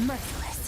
Merciless.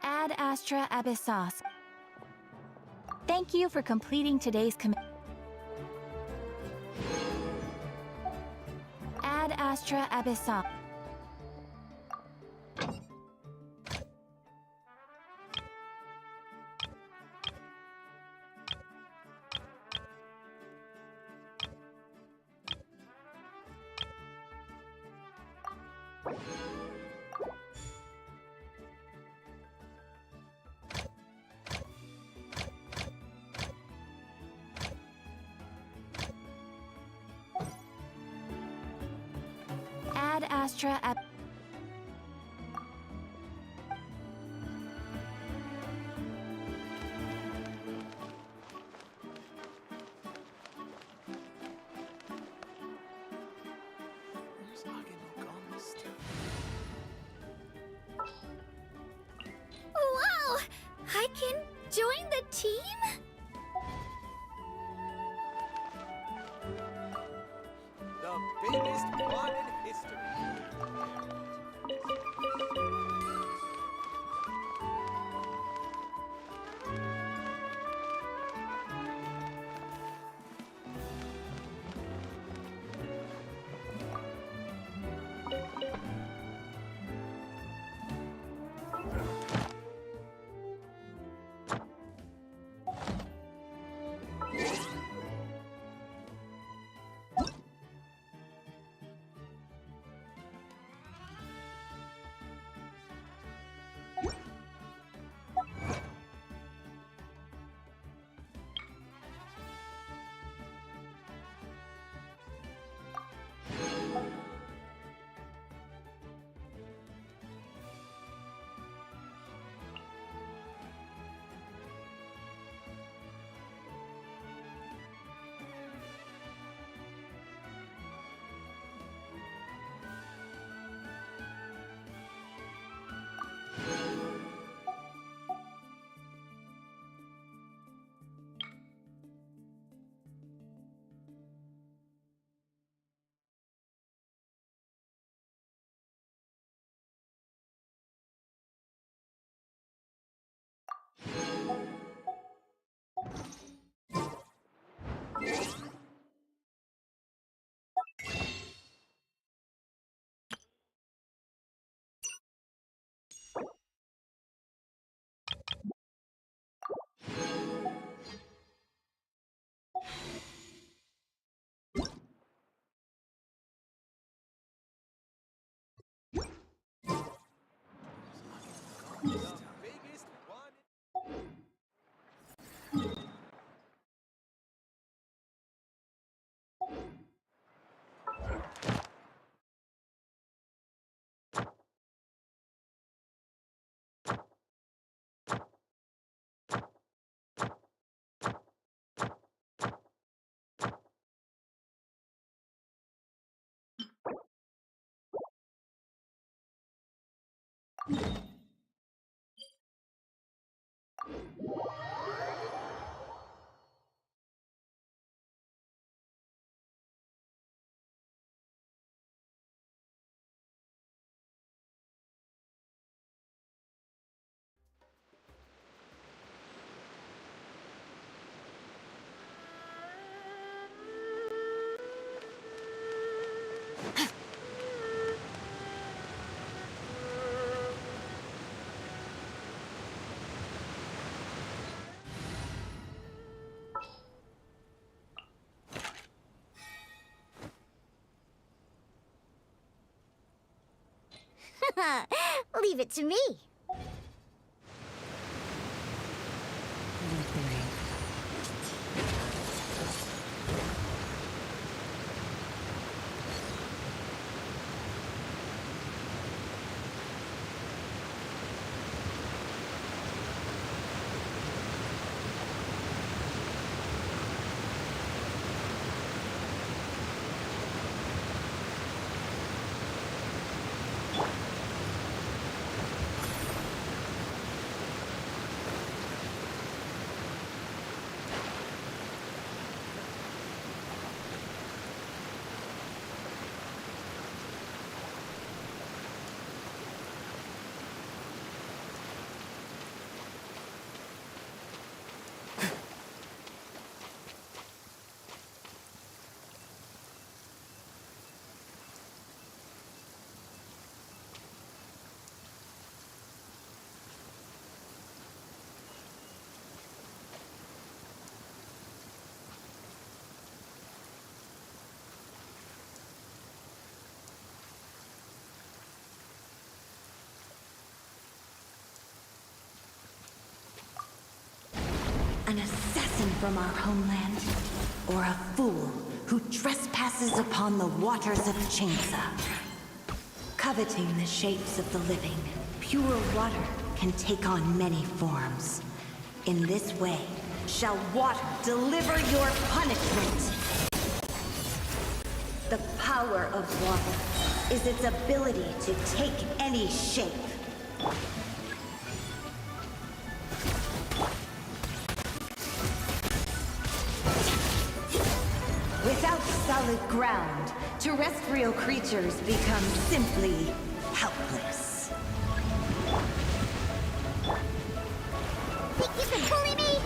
Ad Astra Abyssos. Thank you for completing today's command. Ad Astra Abyssos. Ad Astra Ab. Wow! I can join the team? The biggest fun in history. Leave it to me. An assassin from our homeland, or a fool who trespasses upon the waters of Changsa. Coveting the shapes of the living, pure water can take on many forms. In this way, shall water deliver your punishment. The power of water is its ability to take any shape. Without solid ground, terrestrial creatures become simply helpless. Think you can bully me?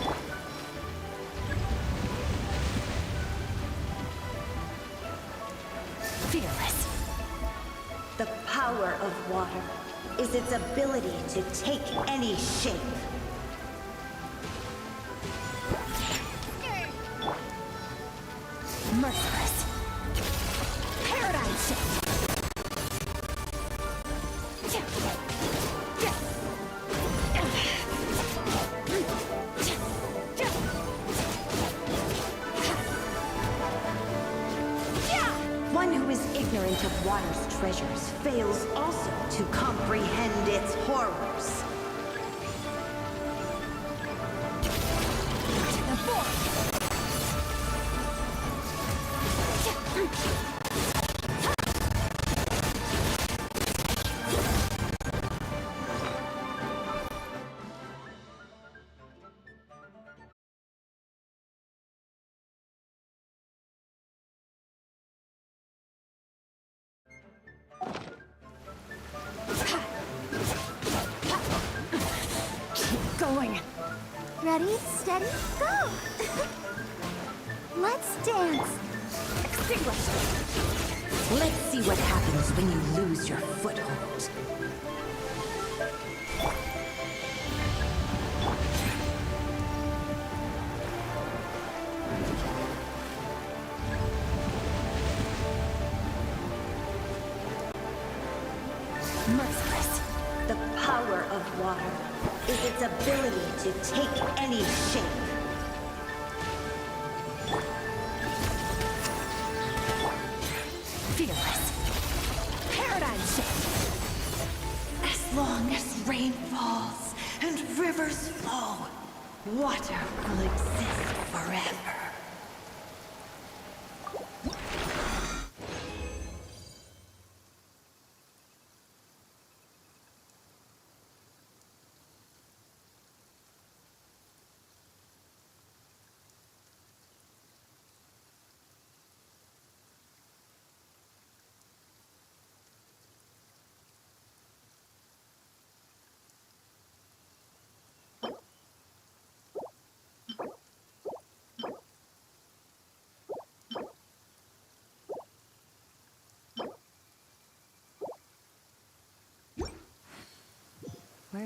Fearless. The power of water is its ability to take any shape. Merciless. Paradigm shift. One who is ignorant of water's treasures fails also to comprehend its horrors. Going. Ready, steady, go! Let's dance. Extinguished. Let's see what happens when you lose your foothold. Merciless. The power of water is its ability to take any shape. Fearless. Paradigm shift. As long as rain falls and rivers flow, water will exist forever.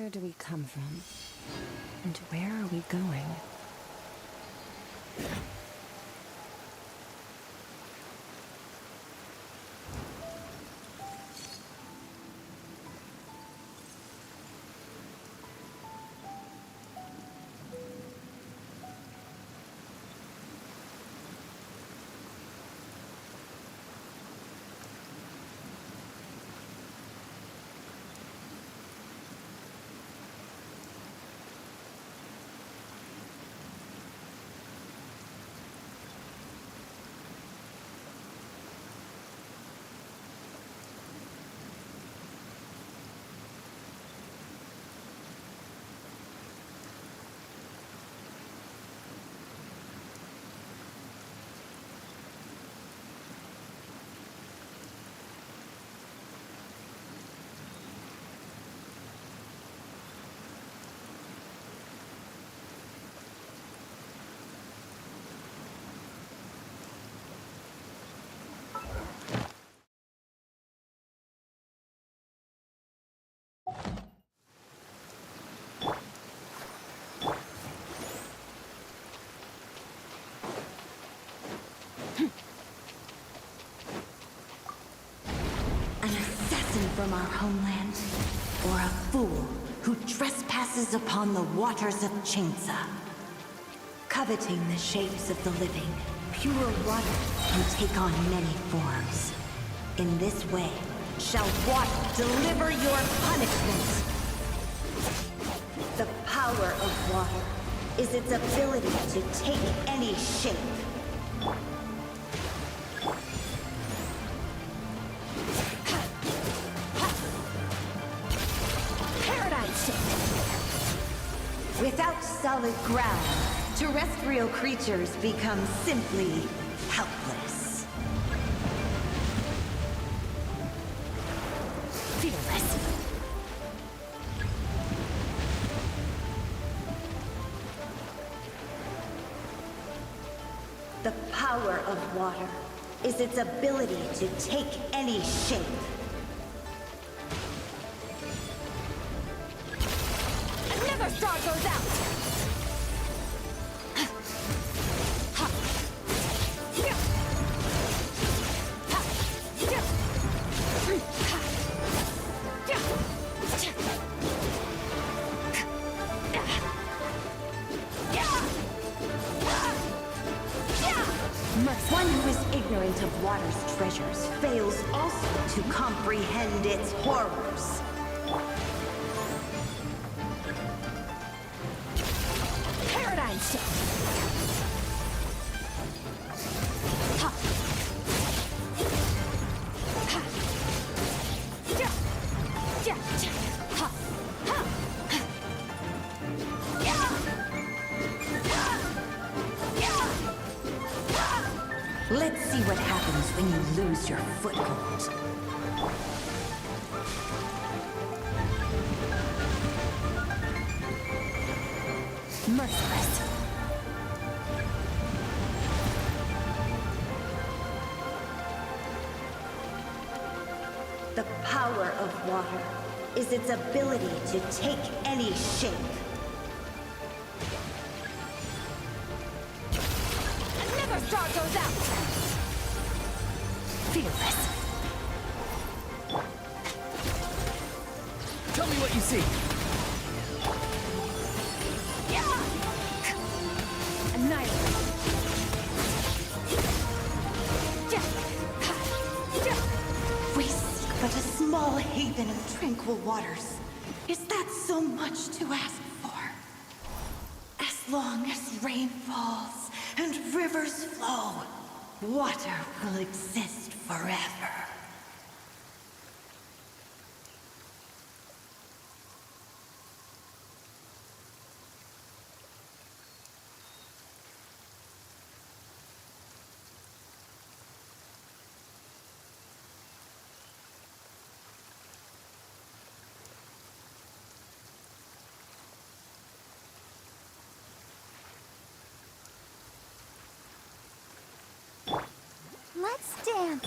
Where do we come from? And where are we going? An assassin from our homeland, or a fool who trespasses upon the waters of Chainsa. Coveting the shapes of the living, pure water can take on many forms. In this way, shall water deliver your punishment. The power of water is its ability to take any shape. Without solid ground, terrestrial creatures become simply helpless. Fearless. The power of water is its ability to take any shape. Never star goes out! One who is ignorant of water's treasures fails also to comprehend its horrors. Paradigm shift! Let's see what happens when you lose your foothold. Merciless. The power of water is its ability to take any shape. Never star goes out! Fearless. Tell me what you see. Annihilate. We seek but a small haven of tranquil waters. Is that so much to ask for? As long as rain falls and rivers flow, water will exist forever. Let's dance.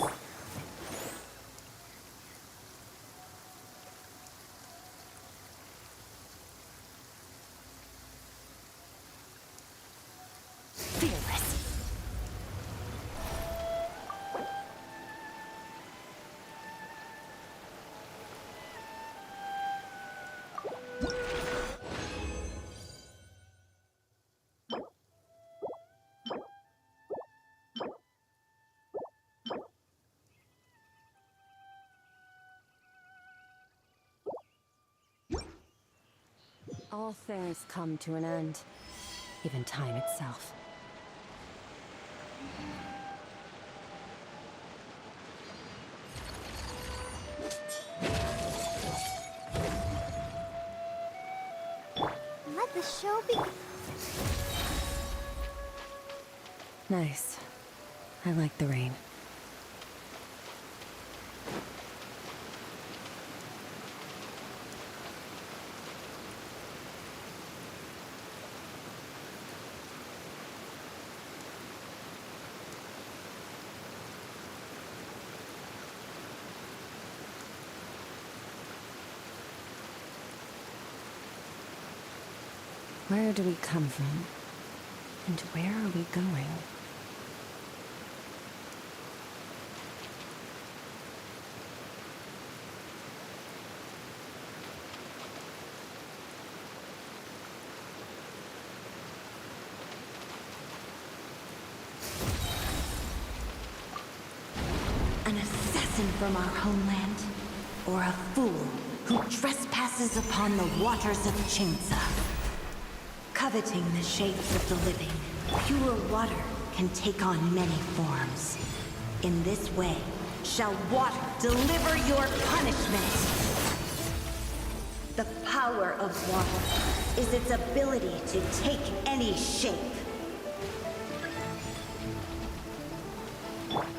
All things come to an end. Even time itself. Let the show begin. Nice. I like the rain. Where do we come from? And where are we going? An assassin from our homeland, or a fool who trespasses upon the waters of Chinsa. Coveting the shapes of the living, pure water can take on many forms. In this way, shall water deliver your punishment. The power of water is its ability to take any shape.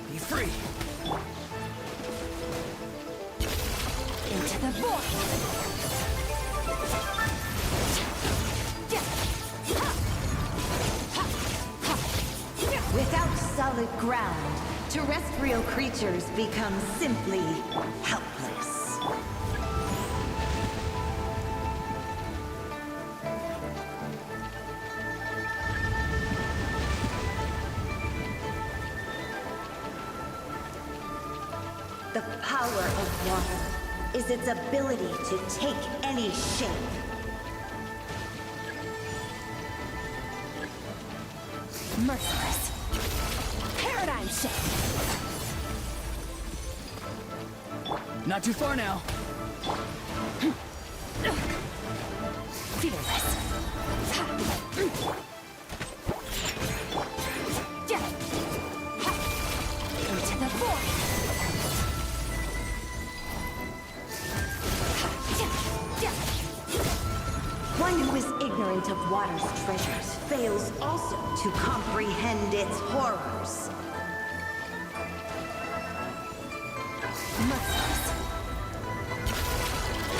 Be free! Into the void! Without solid ground, terrestrial creatures become simply helpless. The power of water is its ability to take any shape. Merciless. Paradigm shift. Not too far now. Fearless. Into the void. One who is ignorant of water's treasures fails also to comprehend its horrors. Merciless.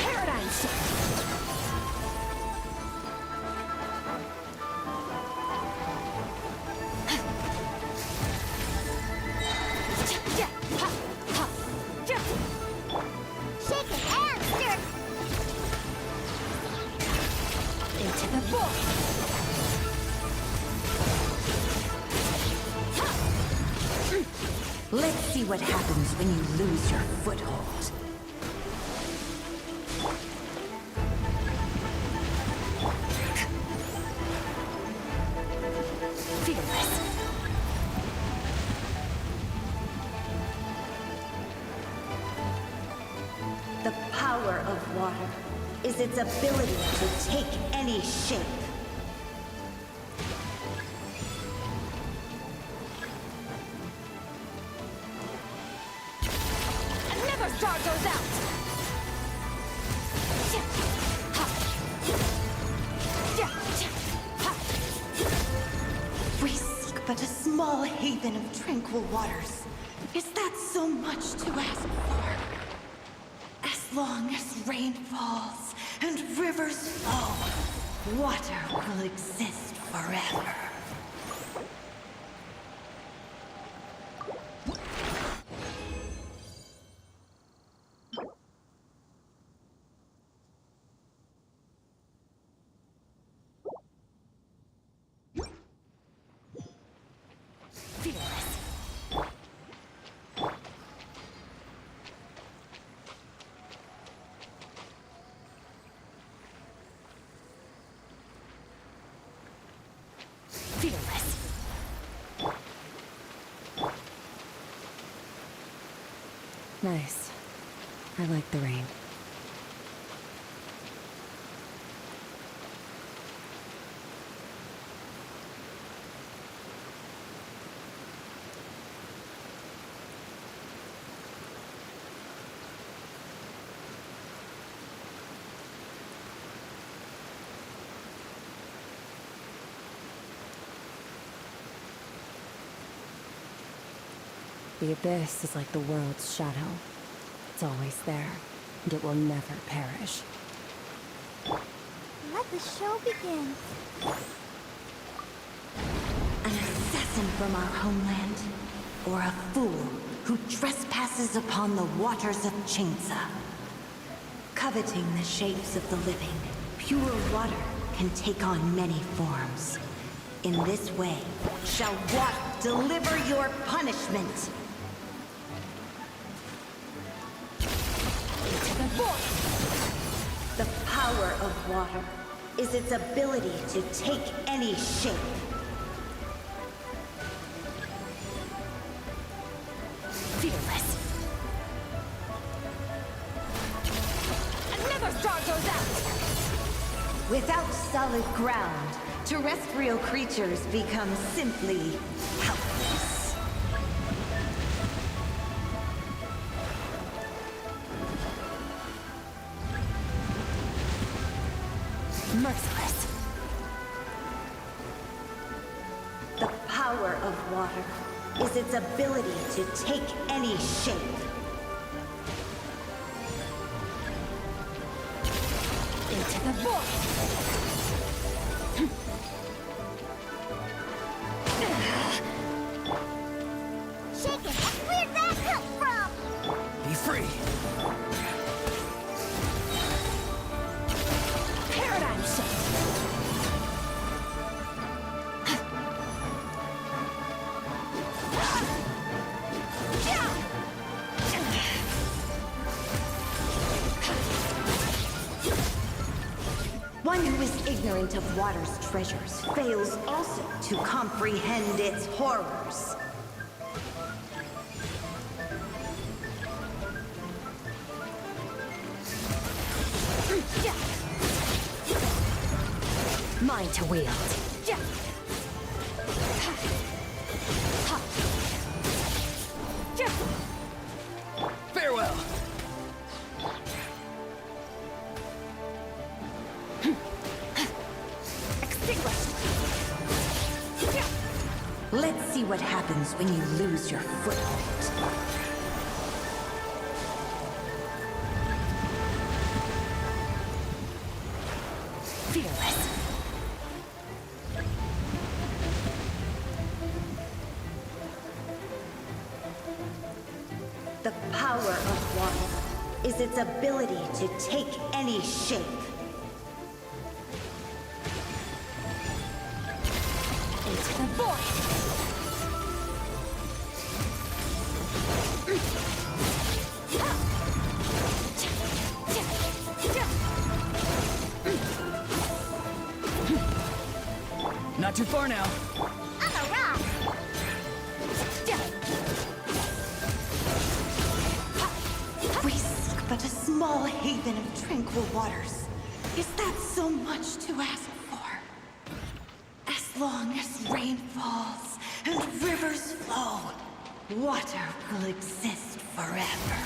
Paradigm shift. Shake it and stir. Into the void. Let's see what happens when you lose your foothold. Fearless. The power of water is its ability to take any shape. Never star goes out. We seek but a small haven of tranquil waters. Is that so much to ask for? As long as rain falls and rivers flow, water will exist forever. Fearless. Fearless. Nice. I like the rain. The abyss is like the world's shadow. It's always there, and it will never perish. Let the show begin. An assassin from our homeland, or a fool who trespasses upon the waters of Chainsa. Coveting the shapes of the living, pure water can take on many forms. In this way, shall water deliver your punishment. The power of water is its ability to take any shape. Fearless. Another star goes out! Without solid ground, terrestrial creatures become simply helpless. Merciless. The power of water is its ability to take any shape. Into the void! Shake it! Where'd that come from? Be free. Paradigm shift! One who is ignorant of water's treasures fails also to comprehend its horrors. Mine to wield. Farewell. Let's see what happens when you lose your foothold. Fearless. The power of water is its ability to take any shape. Into the void! Not too far now. I'm a rock! We seek but a small haven of tranquil waters. Is that so much to ask for? As long as rain falls and rivers flow, water will exist forever.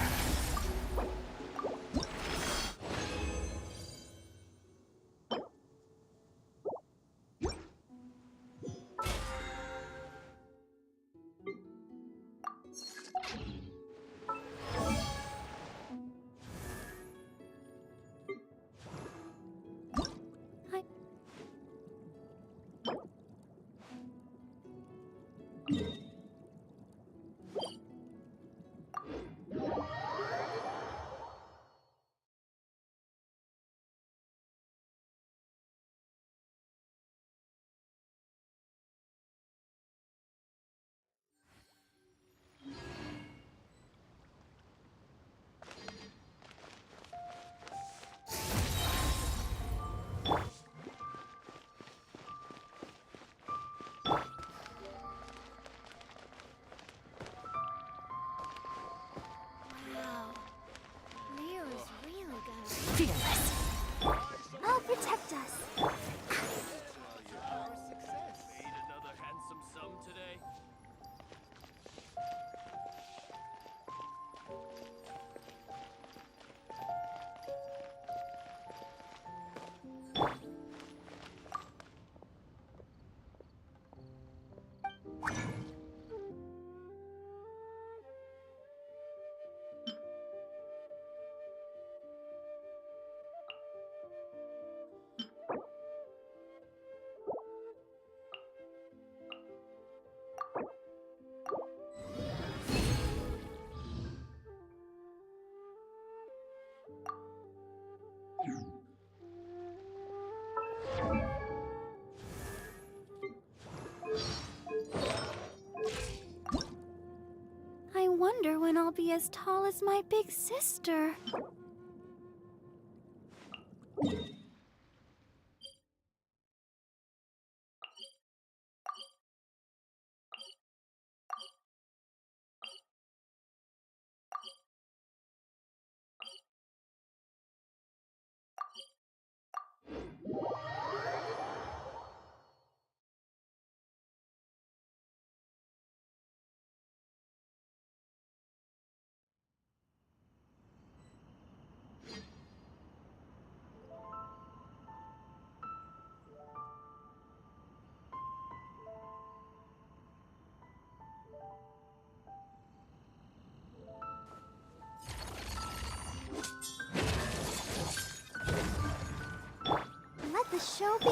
be as tall as my big sister. Let the show be.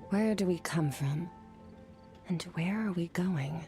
Where do we come from? And where are we going?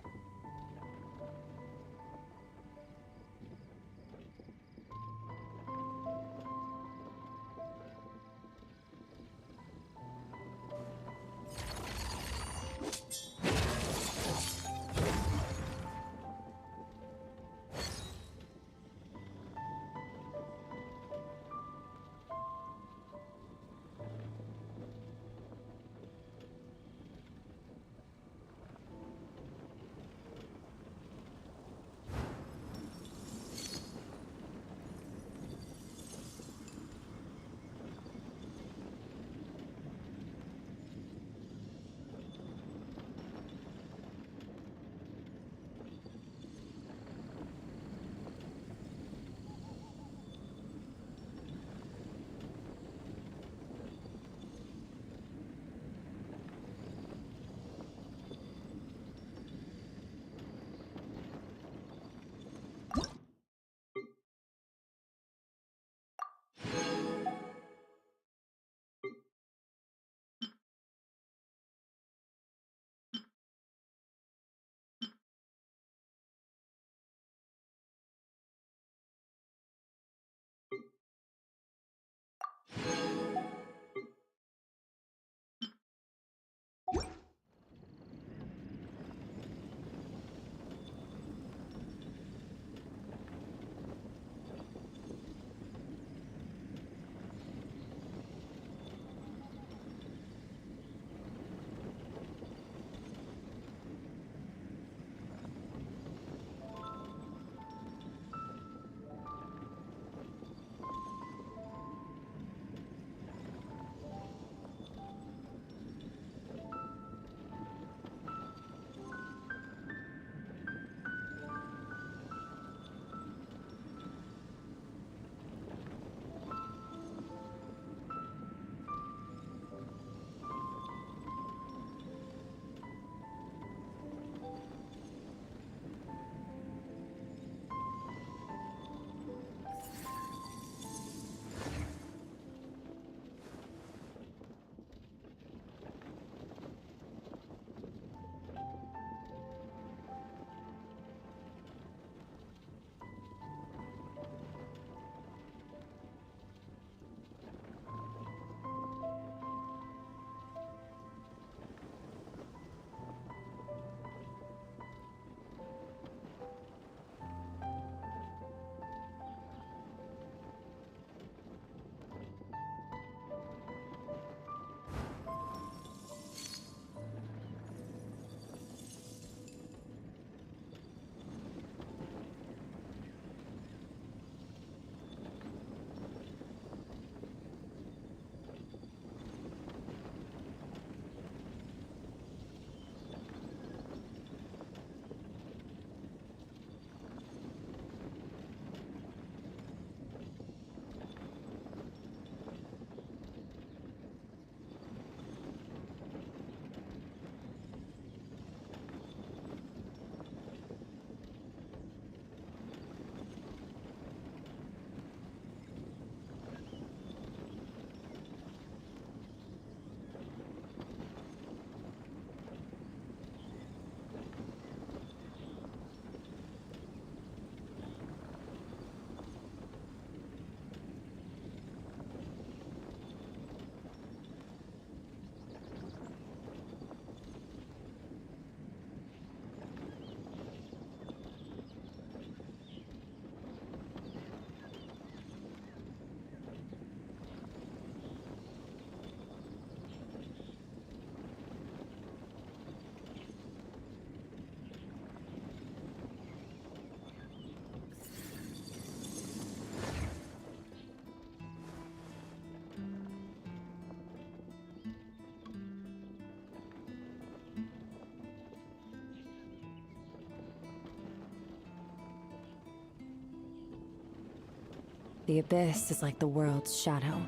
The abyss is like the world's shadow.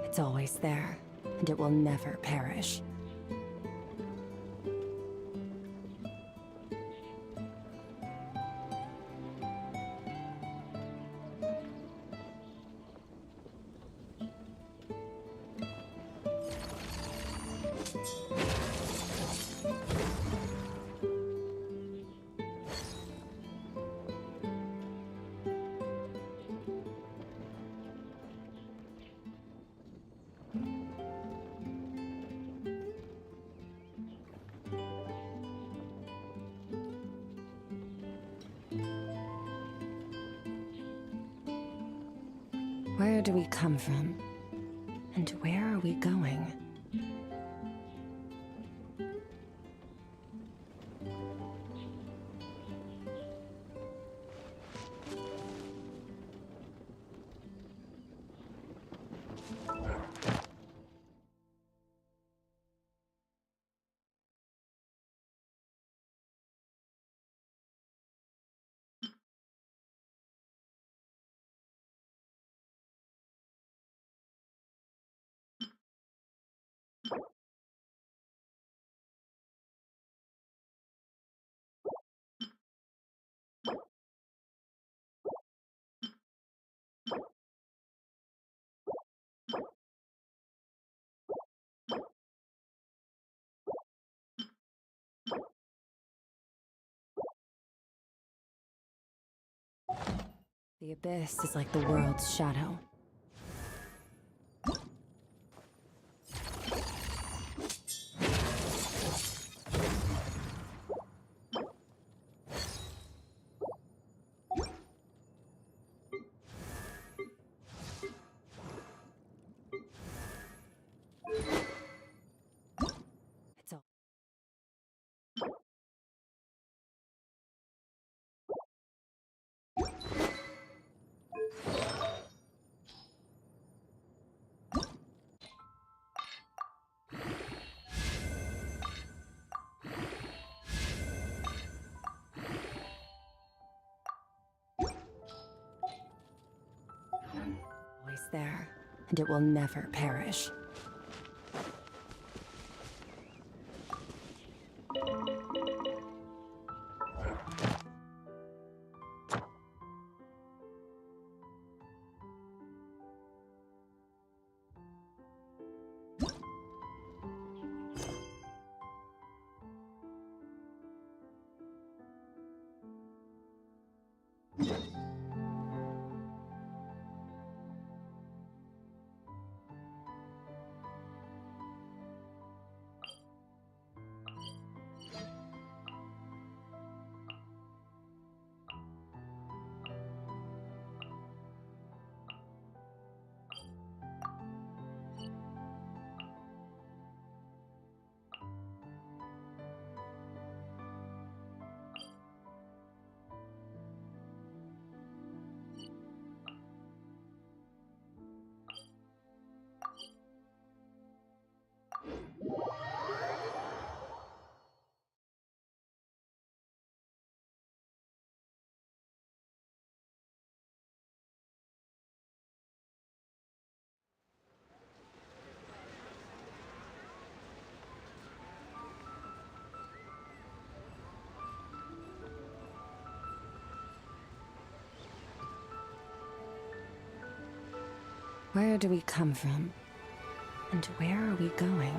It's always there, and it will never perish. Where do we come from? And where are we going? The abyss is like the world's shadow. It's all. Always there, and it will never perish. Where do we come from? And where are we going?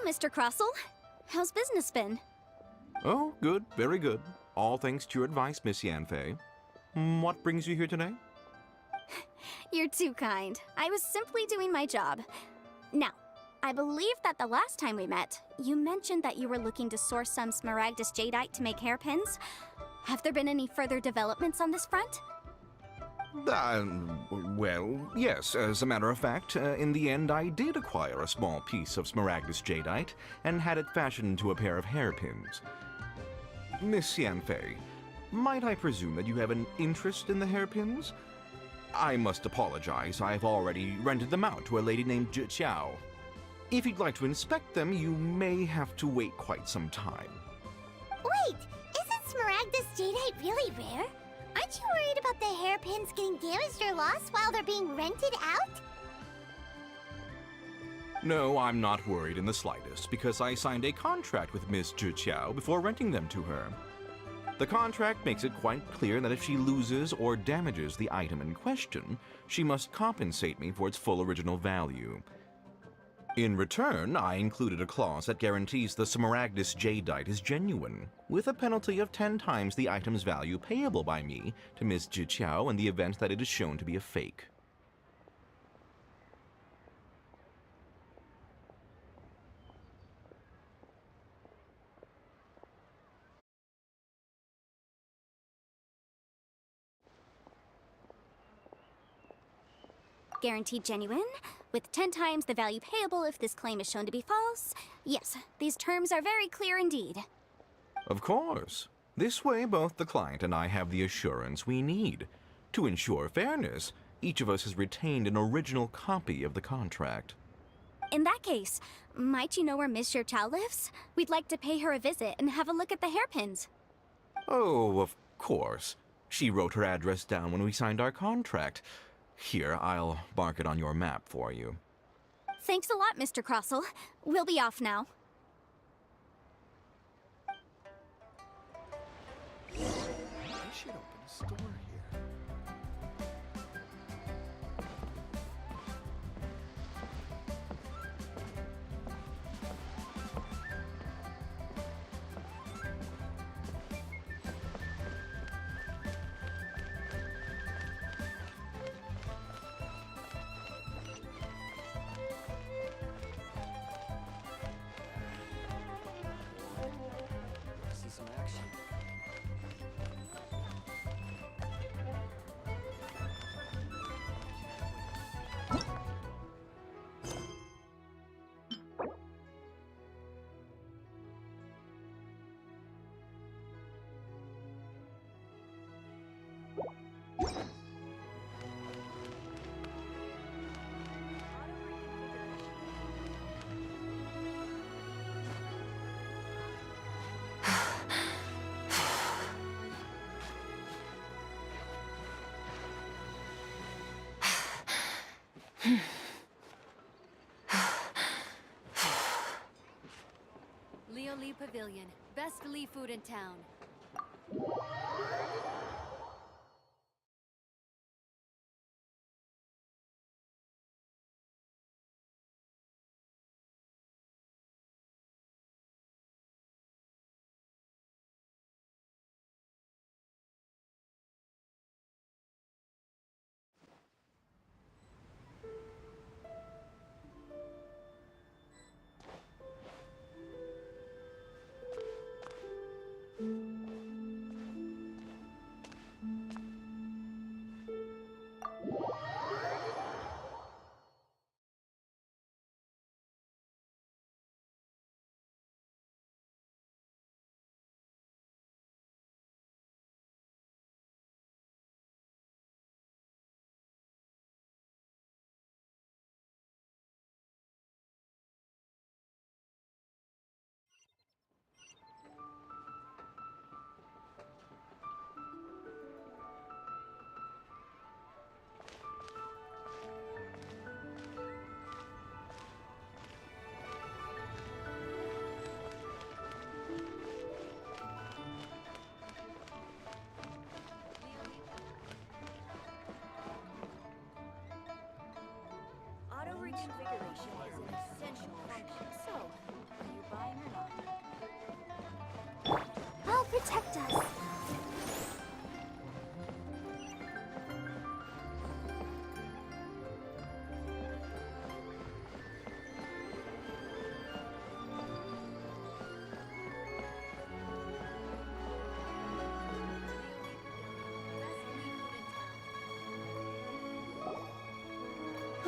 Mr. Crossell. How's business been? Oh, good, very good. All thanks to your advice, Miss Yanfei. What brings you here today? You're too kind. I was simply doing my job. Now, I believe that the last time we met, you mentioned that you were looking to source some smaragdus jadeite to make hairpins. Have there been any further developments on this front? Well, yes. As a matter of fact, in the end, I did acquire a small piece of smaragdus jadeite and had it fashioned into a pair of hairpins. Miss Yanfei, might I presume that you have an interest in the hairpins? I must apologize. I've already rented them out to a lady named Zhi. If you'd like to inspect them, you may have to wait quite some time. Wait, isn't smaragdus jadeite really rare? Aren't you worried about the hairpins getting damaged or lost while they're being rented out? No, I'm not worried in the slightest, because I signed a contract with Miss Zhi before renting them to her. The contract makes it quite clear that if she loses or damages the item in question, she must compensate me for its full original value. In return, I included a clause that guarantees the smaragdus jadeite is genuine, with a penalty of 10 times the item's value payable by me to Miss Zhi in the event that it is shown to be a fake. Guaranteed genuine, with 10 times the value payable if this claim is shown to be false. Yes, these terms are very clear indeed. Of course. This way, both the client and I have the assurance we need. To ensure fairness, each of us has retained an original copy of the contract. In that case, might you know where Miss Zhi lives? We'd like to pay her a visit and have a look at the hairpins. Oh, of course. She wrote her address down when we signed our contract. Here, I'll mark it on your map for you. Thanks a lot, Mr. Crossell. We'll be off now. I should open a store here. See some action. Leo Lee Pavilion. Best Lee food in town.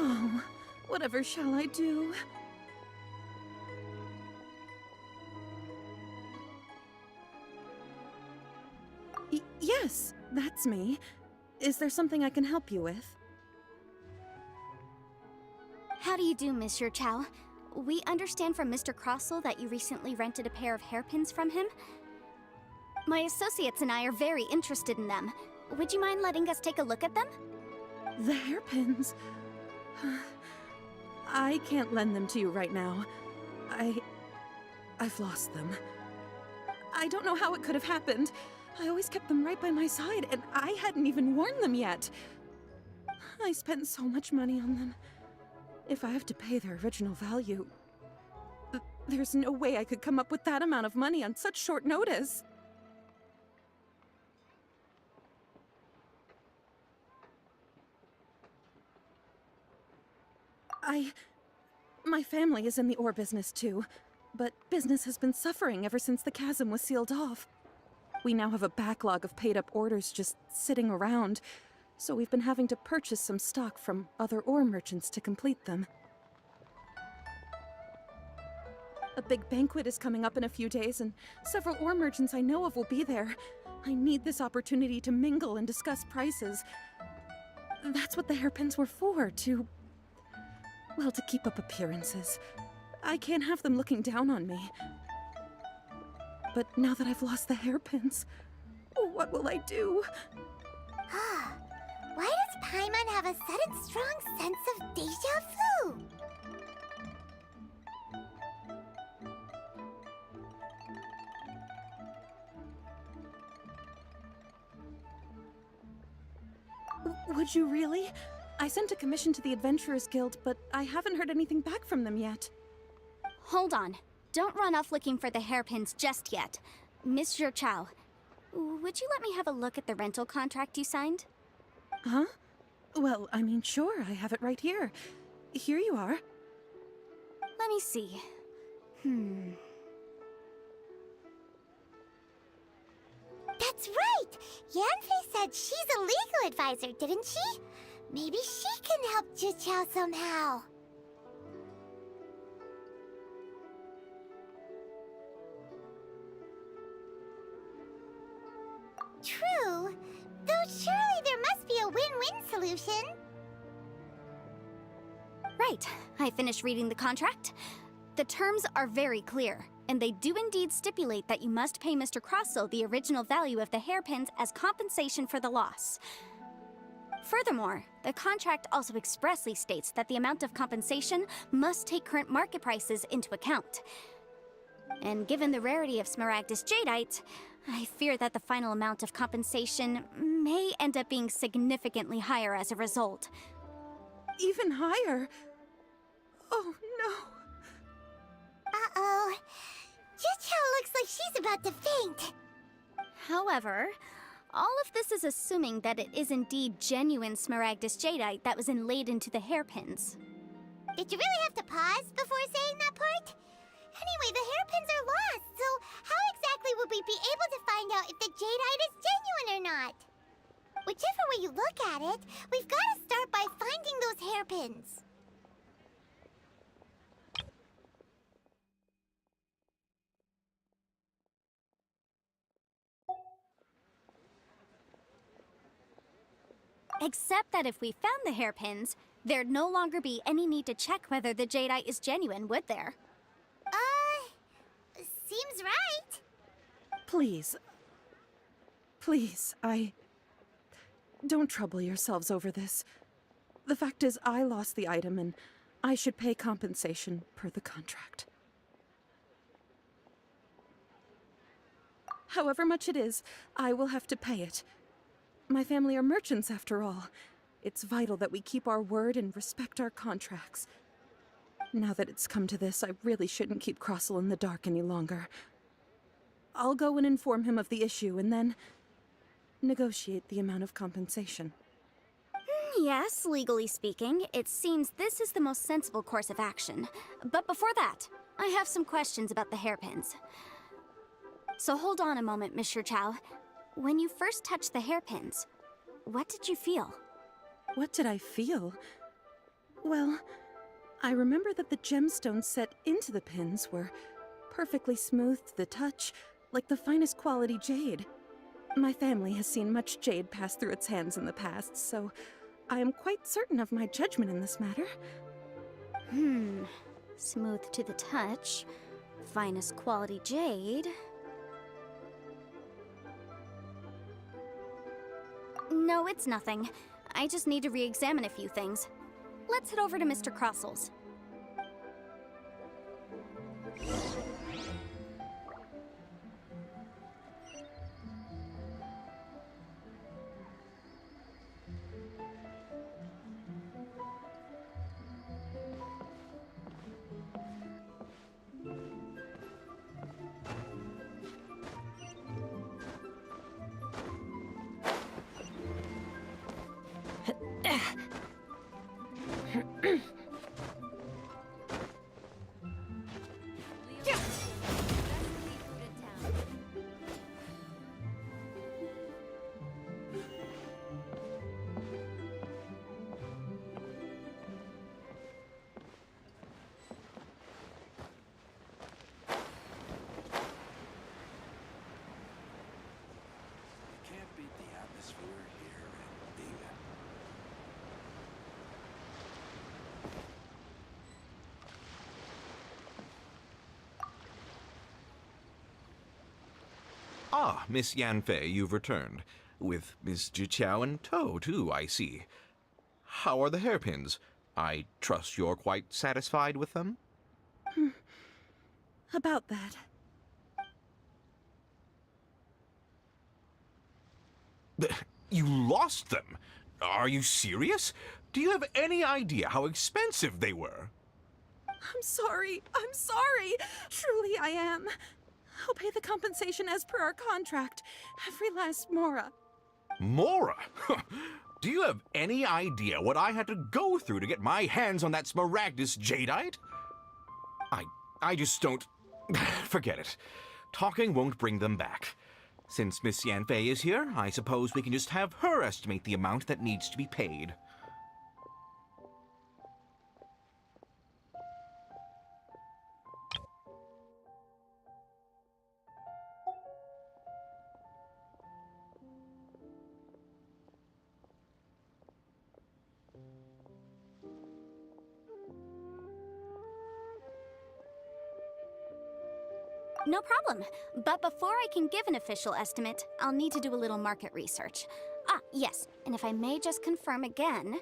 Oh, whatever shall I do? Yes, that's me. Is there something I can help you with? How do you do, Monsieur Chow? We understand from Mr. Crossell that you recently rented a pair of hairpins from him. My associates and I are very interested in them. Would you mind letting us take a look at them? The hairpins? I can't lend them to you right now. I've lost them. I don't know how it could have happened. I always kept them right by my side, and I hadn't even worn them yet. I spent so much money on them. If I have to pay their original value, there's no way I could come up with that amount of money on such short notice. My family is in the ore business too, but business has been suffering ever since the chasm was sealed off. We now have a backlog of paid-up orders just sitting around, so we've been having to purchase some stock from other ore merchants to complete them. A big banquet is coming up in a few days, and several ore merchants I know of will be there. I need this opportunity to mingle and discuss prices. That's what the hairpins were for, well, to keep up appearances. I can't have them looking down on me. But now that I've lost the hairpins, what will I do? Why does Paimon have a sudden strong sense of deja vu? Would you really? I sent a commission to the Adventurers Guild, but I haven't heard anything back from them yet. Hold on. Don't run off looking for the hairpins just yet. Monsieur Chow, would you let me have a look at the rental contract you signed? Huh? Well, I mean, sure, I have it right here. Here you are. Let me see. That's right! Yanfei said she's a legal advisor, didn't she? Maybe she can help Juqiao somehow. True, though surely there must be a win-win solution. Right. I finished reading the contract. The terms are very clear, and they do indeed stipulate that you must pay Mr. Crossell the original value of the hairpins as compensation for the loss. Furthermore, the contract also expressly states that the amount of compensation must take current market prices into account. And given the rarity of Smaragdus Jadeite, I fear that the final amount of compensation may end up being significantly higher as a result. Even higher? Oh, no. Uh-oh. Juqiao looks like she's about to faint. However, all of this is assuming that it is indeed genuine Smaragdus Jadeite that was inlaid into the hairpins. Did you really have to pause before saying that part? Anyway, the hairpins are lost, so how exactly would we be able to find out if the Jadeite is genuine or not? Whichever way you look at it, we've got to start by finding those hairpins. Except that if we found the hairpins, there'd no longer be any need to check whether the Jadeite is genuine, would there? Seems right. Please. Please, don't trouble yourselves over this. The fact is, I lost the item, and I should pay compensation per the contract. However much it is, I will have to pay it. My family are merchants, after all. It's vital that we keep our word and respect our contracts. Now that it's come to this, I really shouldn't keep Crossell in the dark any longer. I'll go and inform him of the issue, and then negotiate the amount of compensation. Yes, legally speaking, it seems this is the most sensible course of action. But before that, I have some questions about the hairpins. So hold on a moment, Monsieur Chow. When you first touched the hairpins, what did you feel? What did I feel? Well, I remember that the gemstones set into the pins were perfectly smooth to the touch, like the finest quality jade. My family has seen much jade pass through its hands in the past, so I am quite certain of my judgment in this matter. Smooth to the touch. Finest quality jade. No, it's nothing. I just need to re-examine a few things. Let's head over to Mr. Crossel's. Can't beat the atmosphere here in Mending. Ah, Miss Yanfei, you've returned. With Miss Jiqiao in tow, too, I see. How are the hairpins? I trust you're quite satisfied with them? About that. You lost them? Are you serious? Do you have any idea how expensive they were? I'm sorry. I'm sorry. Truly I am. I'll pay the compensation as per our contract. Every last mora. Mora? Do you have any idea what I had to go through to get my hands on that Smaragdus jadeite? I just don't... Forget it. Talking won't bring them back. Since Miss Yanfei is here, I suppose we can just have her estimate the amount that needs to be paid. No problem. But before I can give an official estimate, I'll need to do a little market research. Ah, yes, and if I may just confirm again...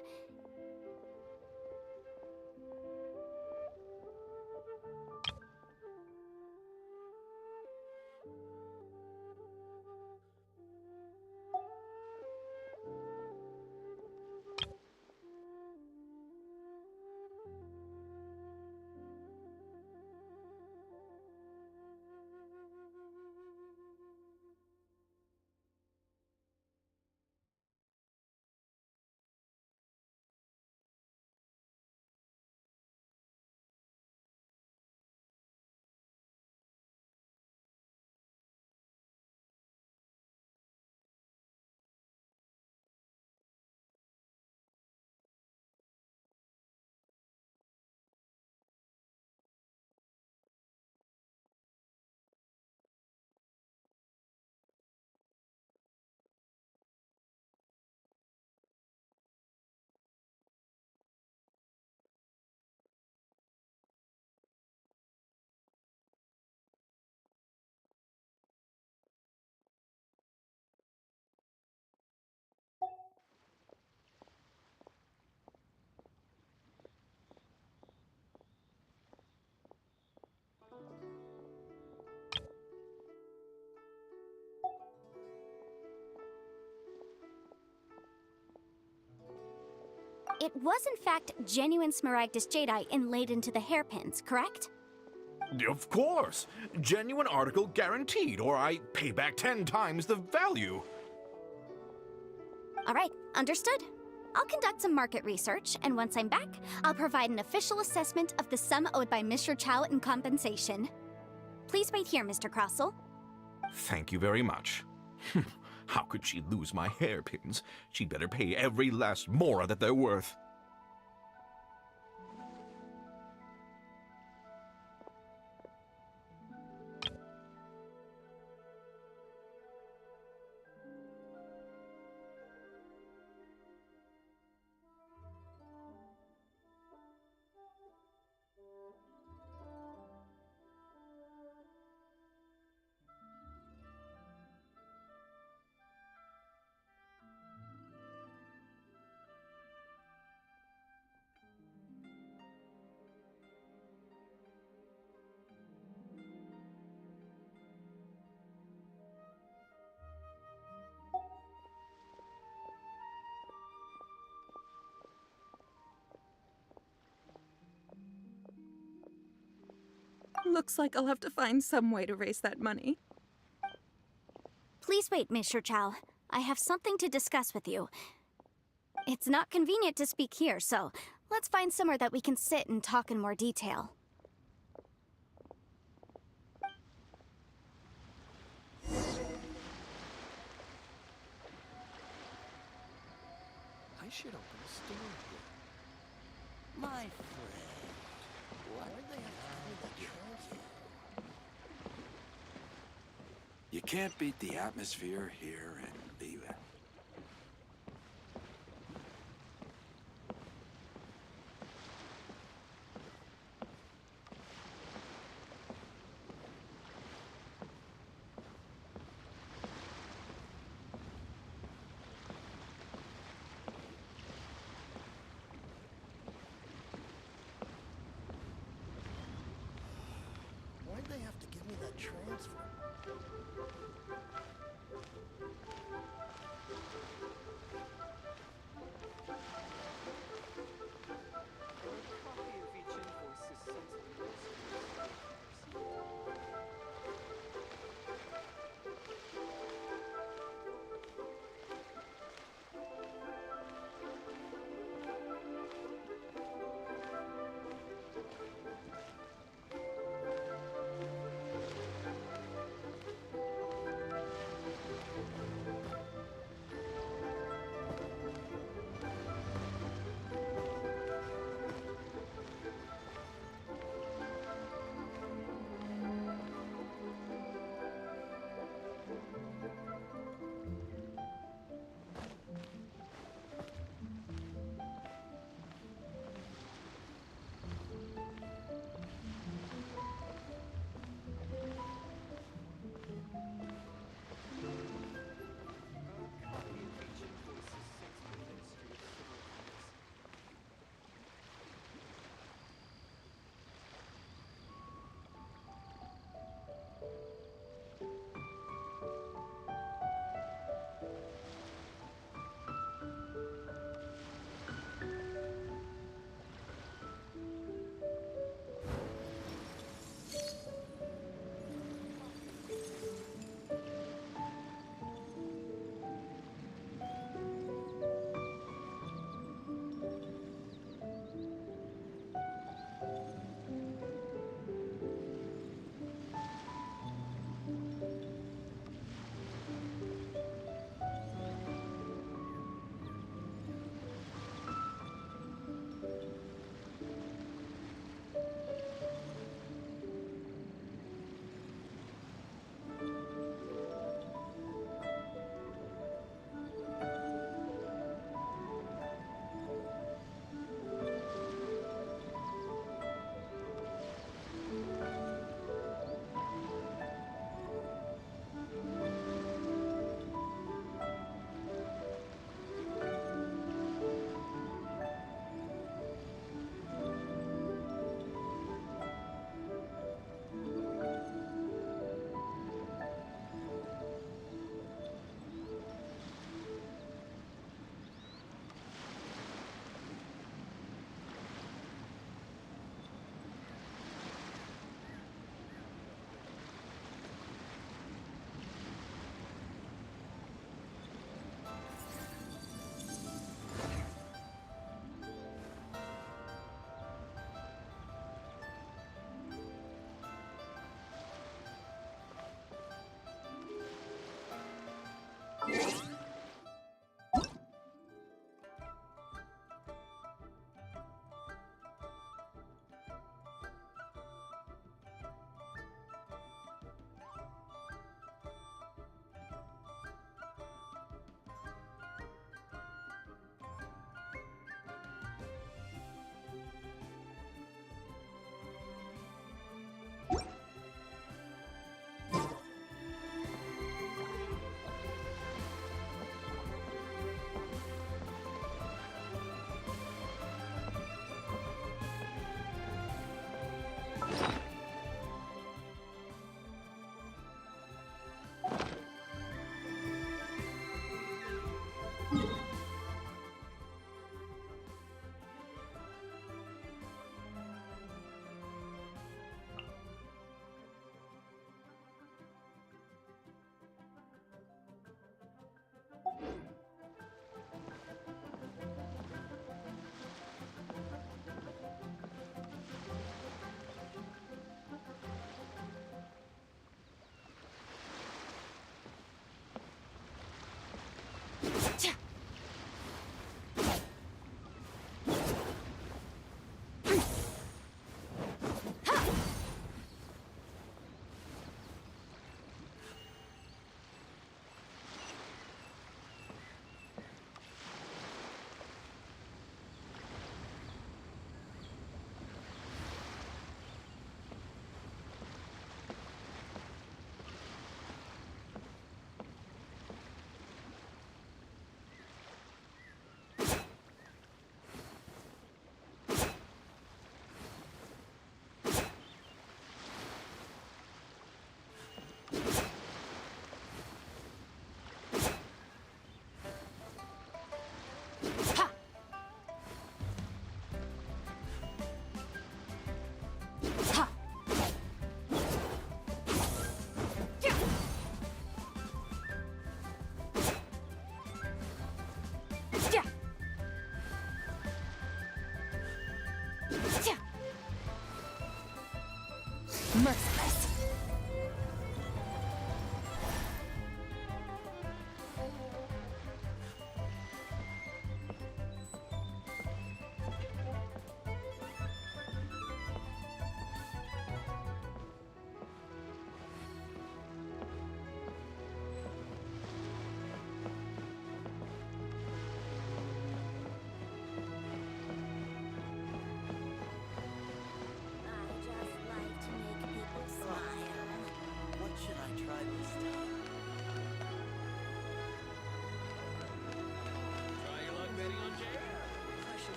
It was in fact genuine Smaragdus jadeite inlaid into the hairpins, correct? Of course. Genuine article guaranteed, or I pay back 10 times the value. All right, understood. I'll conduct some market research, and once I'm back, I'll provide an official assessment of the sum owed by Mr. Chow in compensation. Please wait here, Mr. Crossell. Thank you very much. How could she lose my hairpins? She'd better pay every last mora that they're worth. Looks like I'll have to find some way to raise that money. Please wait, Miss Chow. I have something to discuss with you. It's not convenient to speak here, so let's find somewhere that we can sit and talk in more detail. I should open a store here. My friend, why would they have to do that? You can't beat the atmosphere here in Libur. Why'd they have to give me that transfer?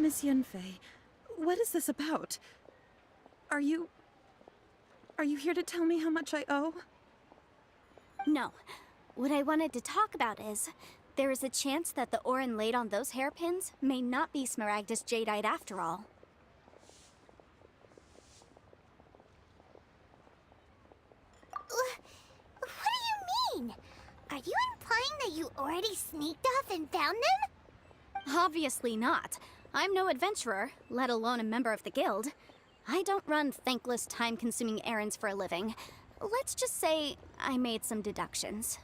Miss Yunfei, what is this about? Are you here to tell me how much I owe? No. What I wanted to talk about is, there is a chance that the ore inlaid on those hairpins may not be Smaragdus jadeite after all. What do you mean? Are you implying that you already sneaked off and found them? Obviously not. I'm no adventurer, let alone a member of the guild. I don't run thankless, time-consuming errands for a living. Let's just say I made some deductions.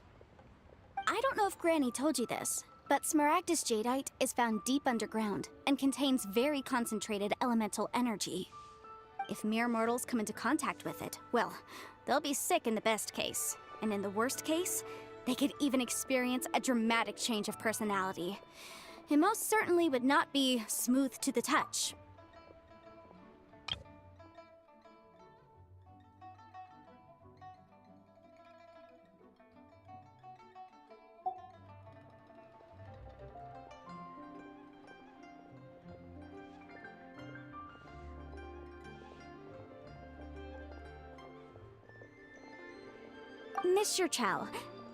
I don't know if Granny told you this, but Smaragdus jadeite is found deep underground and contains very concentrated elemental energy. If mere mortals come into contact with it, well, they'll be sick in the best case. And in the worst case, they could even experience a dramatic change of personality. It most certainly would not be smooth to the touch. Mr. Chow,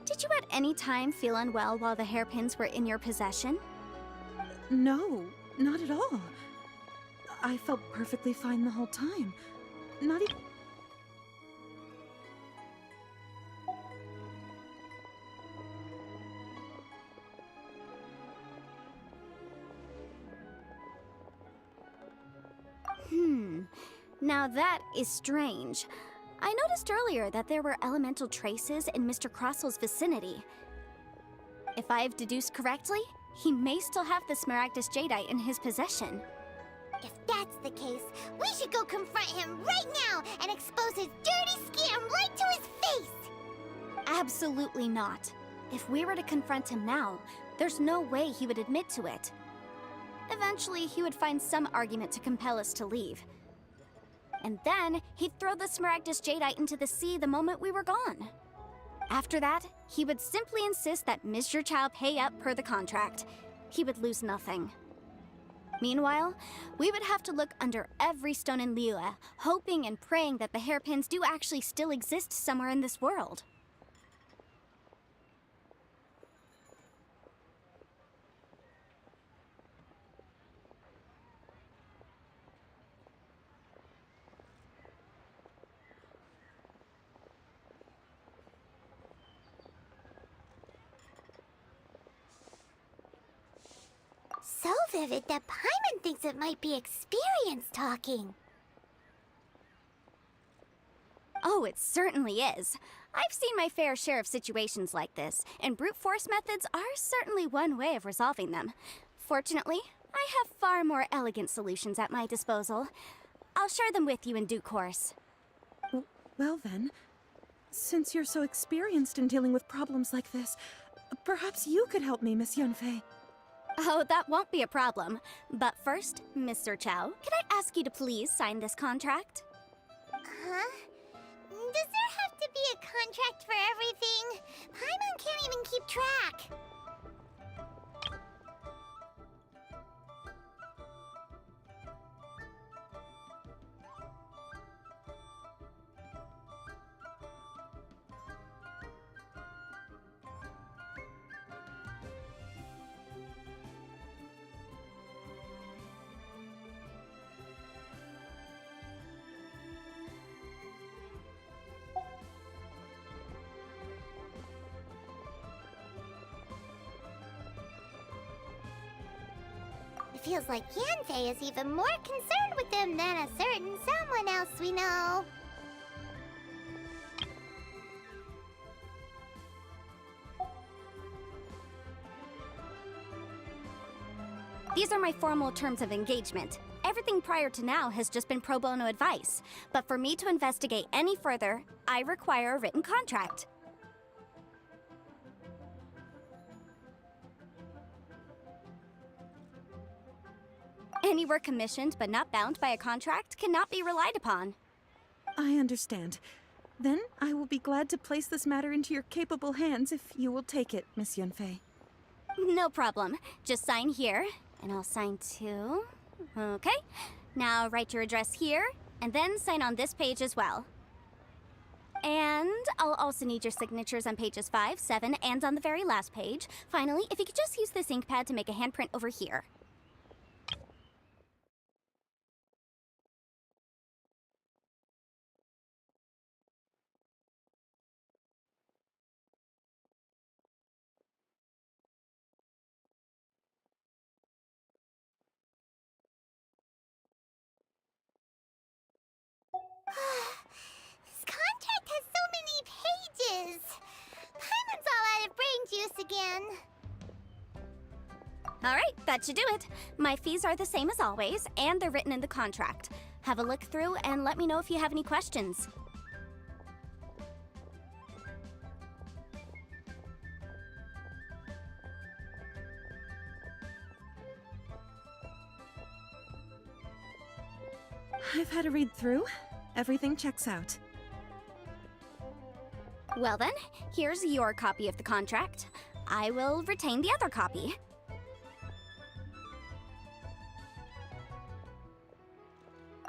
did you at any time feel unwell while the hairpins were in your possession? No, not at all. I felt perfectly fine the whole time. Not even... Now that is strange. I noticed earlier that there were elemental traces in Mr. Crossel's vicinity. If I've deduced correctly, he may still have the Smaragdus jadeite in his possession. If that's the case, we should go confront him right now and expose his dirty scam right to his face! Absolutely not. If we were to confront him now, there's no way he would admit to it. Eventually, he would find some argument to compel us to leave. And then, he'd throw the Smaragdus jadeite into the sea the moment we were gone. After that, he would simply insist that Mr. Chow pay up per the contract. He would lose nothing. Meanwhile, we would have to look under every stone in Liyue, hoping and praying that the hairpins do actually still exist somewhere in this world. So vivid that Paimon thinks it might be experience talking. Oh, it certainly is. I've seen my fair share of situations like this, and brute force methods are certainly one way of resolving them. Fortunately, I have far more elegant solutions at my disposal. I'll share them with you in due course. Well then, since you're so experienced in dealing with problems like this, perhaps you could help me, Miss Yunfei. Oh, that won't be a problem. But first, Mr. Chow, can I ask you to please sign this contract? Huh? Does there have to be a contract for everything? Paimon can't even keep track. It feels like Yanfei is even more concerned with them than a certain someone else we know. These are my formal terms of engagement. Everything prior to now has just been pro bono advice. But for me to investigate any further, I require a written contract. Any work commissioned but not bound by a contract cannot be relied upon. I understand. Then I will be glad to place this matter into your capable hands if you will take it, Miss Yunfei. No problem. Just sign here, and I'll sign too. Okay, now write your address here, and then sign on this page as well. And I'll also need your signatures on pages 5, 7, and on the very last page. Finally, if you could just use this ink pad to make a handprint over here. This contract has so many pages. Paimon's all out of brain juice again. Alright, that should do it. My fees are the same as always, and they're written in the contract. Have a look through and let me know if you have any questions. I've had a read through. Everything checks out. Well then, here's your copy of the contract. I will retain the other copy.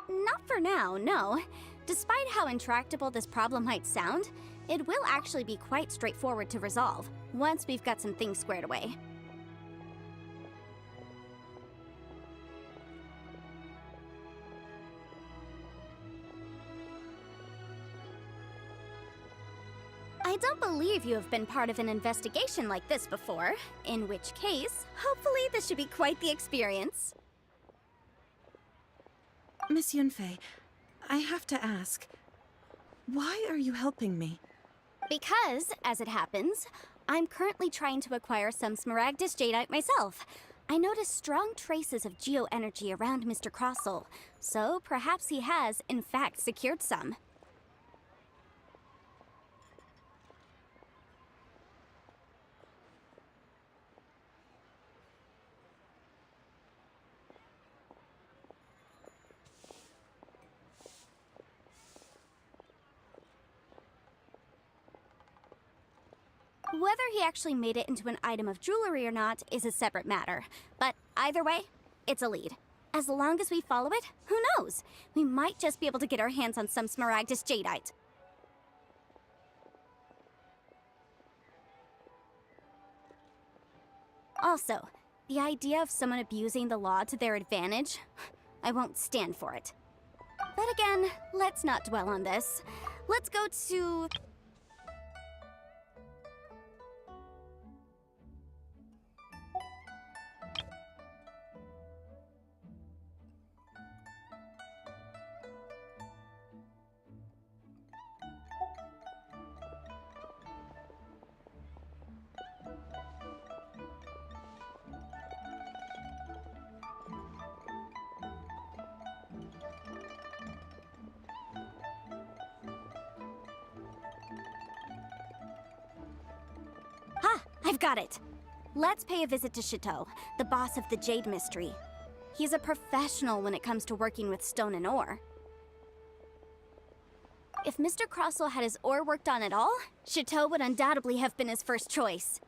Not for now, no. Despite how intractable this problem might sound, it will actually be quite straightforward to resolve, once we've got some things squared away. I don't believe you have been part of an investigation like this before, in which case, hopefully this should be quite the experience. Miss Yunfei, I have to ask, why are you helping me? Because, as it happens, I'm currently trying to acquire some Smaragdus Jadeite myself. I noticed strong traces of geo-energy around Mr. Crossel, so perhaps he has, in fact, secured some. Whether he actually made it into an item of jewelry or not is a separate matter. But either way, it's a lead. As long as we follow it, who knows? We might just be able to get our hands on some Smaragdus Jadeite. Also, the idea of someone abusing the law to their advantage, I won't stand for it. But again, let's not dwell on this. Let's go to... I've got it! Let's pay a visit to Chateau, the boss of the Jade Mystery. He's a professional when it comes to working with stone and ore. If Mr. Crossel had his ore worked on at all, Chateau would undoubtedly have been his first choice.